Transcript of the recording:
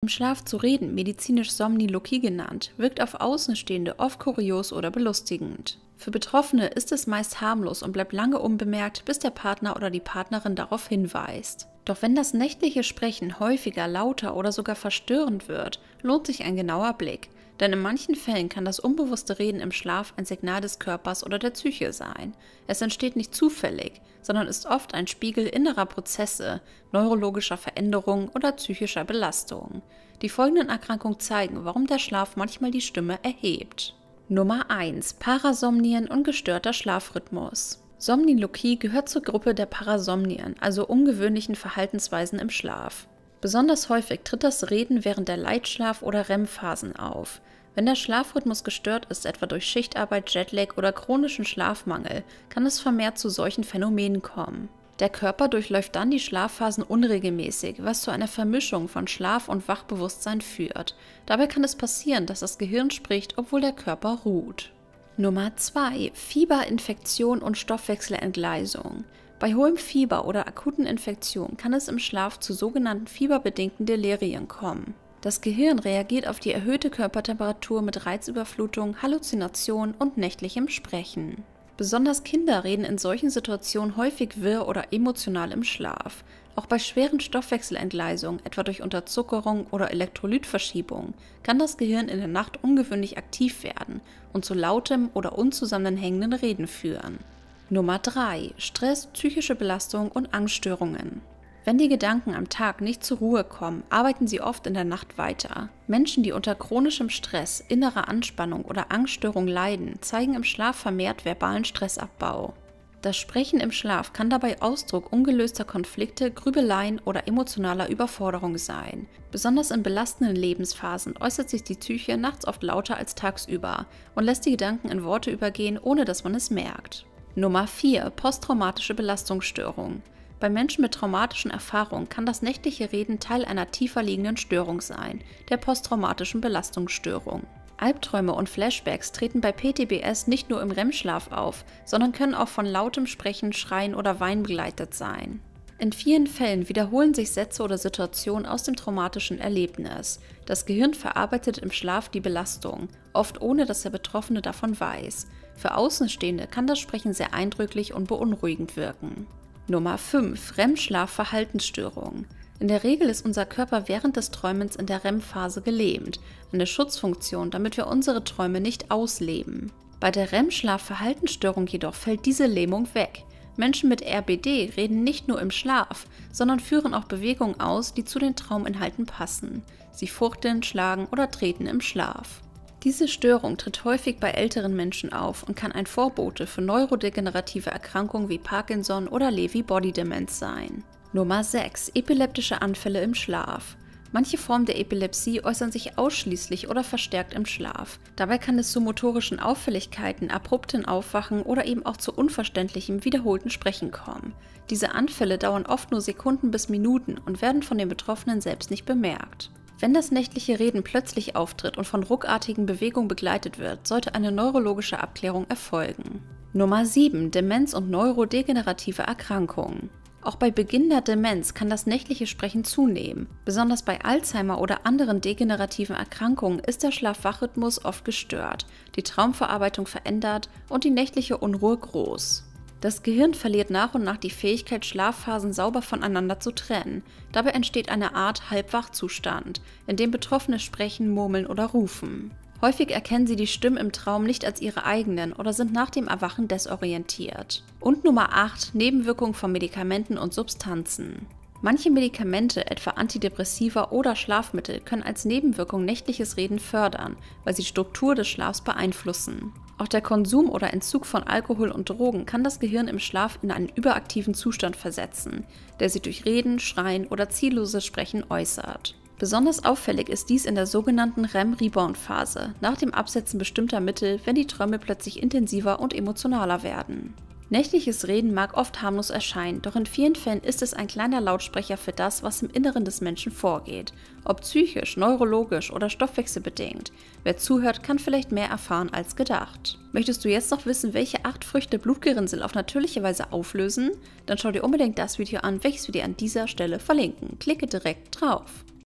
Schlaf zu reden, medizinisch Somniloquie genannt, wirkt auf Außenstehende oft kurios oder belustigend. Für Betroffene ist es meist harmlos und bleibt lange unbemerkt, bis der Partner oder die Partnerin darauf hinweist. Doch wenn das nächtliche Sprechen häufiger, lauter oder sogar verstörend wird, lohnt sich ein genauer Blick. Denn in manchen Fällen kann das unbewusste Reden im Schlaf ein Signal des Körpers oder der Psyche sein. Es entsteht nicht zufällig, sondern ist oft ein Spiegel innerer Prozesse, neurologischer Veränderungen oder psychischer Belastungen. Die folgenden Erkrankungen zeigen, warum der Schlaf manchmal die Stimme erhebt. Nummer 1. Parasomnien und gestörter Schlafrhythmus. Somniloquie gehört zur Gruppe der Parasomnien, also ungewöhnlichen Verhaltensweisen im Schlaf. Besonders häufig tritt das Reden während der Leichtschlaf- oder REM-Phasen auf. Wenn der Schlafrhythmus gestört ist, etwa durch Schichtarbeit, Jetlag oder chronischen Schlafmangel, kann es vermehrt zu solchen Phänomenen kommen. Der Körper durchläuft dann die Schlafphasen unregelmäßig, was zu einer Vermischung von Schlaf- und Wachbewusstsein führt. Dabei kann es passieren, dass das Gehirn spricht, obwohl der Körper ruht. Nummer 2. Fieberinfektion und Stoffwechselentgleisung. Bei hohem Fieber oder akuten Infektionen kann es im Schlaf zu sogenannten fieberbedingten Delirien kommen. Das Gehirn reagiert auf die erhöhte Körpertemperatur mit Reizüberflutung, Halluzination und nächtlichem Sprechen. Besonders Kinder reden in solchen Situationen häufig wirr oder emotional im Schlaf. Auch bei schweren Stoffwechselentgleisungen, etwa durch Unterzuckerung oder Elektrolytverschiebung, kann das Gehirn in der Nacht ungewöhnlich aktiv werden und zu lautem oder unzusammenhängenden Reden führen. Nummer 3. Stress, psychische Belastung und Angststörungen. Wenn die Gedanken am Tag nicht zur Ruhe kommen, arbeiten sie oft in der Nacht weiter. Menschen, die unter chronischem Stress, innerer Anspannung oder Angststörung leiden, zeigen im Schlaf vermehrt verbalen Stressabbau. Das Sprechen im Schlaf kann dabei Ausdruck ungelöster Konflikte, Grübeleien oder emotionaler Überforderung sein. Besonders in belastenden Lebensphasen äußert sich die Psyche nachts oft lauter als tagsüber und lässt die Gedanken in Worte übergehen, ohne dass man es merkt. Nummer 4. Posttraumatische Belastungsstörung. Bei Menschen mit traumatischen Erfahrungen kann das nächtliche Reden Teil einer tiefer liegenden Störung sein, der posttraumatischen Belastungsstörung. Albträume und Flashbacks treten bei PTBS nicht nur im REM-Schlaf auf, sondern können auch von lautem Sprechen, Schreien oder Weinen begleitet sein. In vielen Fällen wiederholen sich Sätze oder Situationen aus dem traumatischen Erlebnis. Das Gehirn verarbeitet im Schlaf die Belastung, oft ohne dass der Betroffene davon weiß. Für Außenstehende kann das Sprechen sehr eindrücklich und beunruhigend wirken. Nummer 5. REM-Schlaf-Verhaltensstörung. In der Regel ist unser Körper während des Träumens in der REM-Phase gelähmt, eine Schutzfunktion, damit wir unsere Träume nicht ausleben. Bei der REM-Schlaf-Verhaltensstörung jedoch fällt diese Lähmung weg. Menschen mit RBD reden nicht nur im Schlaf, sondern führen auch Bewegungen aus, die zu den Trauminhalten passen. Sie fuchteln, schlagen oder treten im Schlaf. Diese Störung tritt häufig bei älteren Menschen auf und kann ein Vorbote für neurodegenerative Erkrankungen wie Parkinson oder Lewy-Body-Demenz sein. Nummer 6. Epileptische Anfälle im Schlaf. Manche Formen der Epilepsie äußern sich ausschließlich oder verstärkt im Schlaf. Dabei kann es zu motorischen Auffälligkeiten, abrupten Aufwachen oder eben auch zu unverständlichem, wiederholten Sprechen kommen. Diese Anfälle dauern oft nur Sekunden bis Minuten und werden von den Betroffenen selbst nicht bemerkt. Wenn das nächtliche Reden plötzlich auftritt und von ruckartigen Bewegungen begleitet wird, sollte eine neurologische Abklärung erfolgen. Nummer 7. Demenz und neurodegenerative Erkrankungen. Auch bei Beginn der Demenz kann das nächtliche Sprechen zunehmen. Besonders bei Alzheimer oder anderen degenerativen Erkrankungen ist der Schlaf-Wach-Rhythmus oft gestört, die Traumverarbeitung verändert und die nächtliche Unruhe groß. Das Gehirn verliert nach und nach die Fähigkeit, Schlafphasen sauber voneinander zu trennen. Dabei entsteht eine Art Halbwachzustand, in dem Betroffene sprechen, murmeln oder rufen. Häufig erkennen sie die Stimmen im Traum nicht als ihre eigenen oder sind nach dem Erwachen desorientiert. Und Nummer 8. Nebenwirkungen von Medikamenten und Substanzen. Manche Medikamente, etwa Antidepressiva oder Schlafmittel, können als Nebenwirkung nächtliches Reden fördern, weil sie die Struktur des Schlafs beeinflussen. Auch der Konsum oder Entzug von Alkohol und Drogen kann das Gehirn im Schlaf in einen überaktiven Zustand versetzen, der sich durch Reden, Schreien oder zielloses Sprechen äußert. Besonders auffällig ist dies in der sogenannten REM-Rebound-Phase, nach dem Absetzen bestimmter Mittel, wenn die Träume plötzlich intensiver und emotionaler werden. Nächtliches Reden mag oft harmlos erscheinen, doch in vielen Fällen ist es ein kleiner Lautsprecher für das, was im Inneren des Menschen vorgeht. Ob psychisch, neurologisch oder stoffwechselbedingt. Wer zuhört, kann vielleicht mehr erfahren als gedacht. Möchtest du jetzt noch wissen, welche 8 Früchte Blutgerinnsel auf natürliche Weise auflösen? Dann schau dir unbedingt das Video an, welches wir dir an dieser Stelle verlinken. Klicke direkt drauf.